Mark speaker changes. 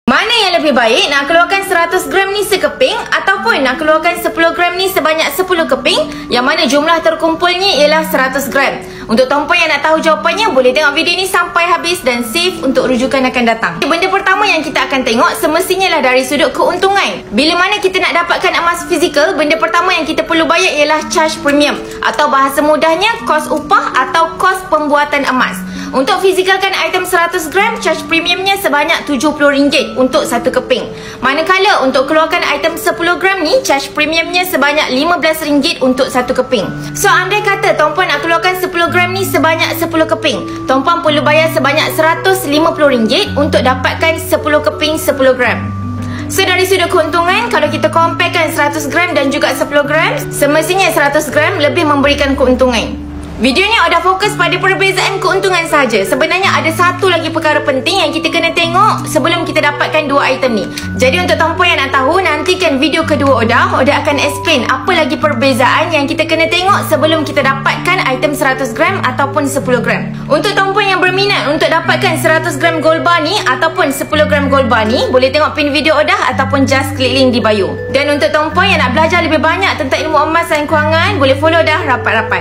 Speaker 1: Mana yang lebih baik, nak keluarkan 100 gram ni sekeping ataupun nak keluarkan 10 gram ni sebanyak 10 keping, yang mana jumlah terkumpulnya ialah 100 gram. Untuk tuan-puan yang nak tahu jawapannya, boleh tengok video ni sampai habis dan save untuk rujukan akan datang. Benda pertama yang kita akan tengok semestinya lah dari sudut keuntungan. Bila mana kita nak dapatkan emas fizikal, benda pertama yang kita perlu bayar ialah charge premium, atau bahasa mudahnya kos upah atau kos pembuatan emas. Untuk fizikalkan item 100 gram, charge premiumnya sebanyak RM70 untuk satu keping. Manakala untuk keluarkan item 10 gram ni, charge premiumnya sebanyak RM15 untuk satu keping. So, andai kata tuan-puan nak keluarkan 10 gram ni sebanyak 10 keping, tuan-puan perlu bayar sebanyak RM150 untuk dapatkan 10 keping 10 gram. So, dari sudut keuntungan, kalau kita comparekan 100 gram dan juga 10 gram, semestinya 100 gram lebih memberikan keuntungan. Video ni ada fokus pada perbezaan keuntungan sahaja. Sebenarnya ada satu lagi perkara penting yang kita kena tengok sebelum kita dapatkan dua item ni. Jadi untuk tuan-puan yang nak tahu, nantikan video kedua Oda. Oda akan explain apa lagi perbezaan yang kita kena tengok sebelum kita dapatkan item 100 gram ataupun 10 gram. Untuk tuan-puan yang berminat untuk dapatkan 100 gram gold bar ni ataupun 10 gram gold bar ni, boleh tengok pin video Oda ataupun just klik link di bio. Dan untuk tuan-puan yang nak belajar lebih banyak tentang ilmu emas dan kewangan, boleh follow Oda rapat-rapat.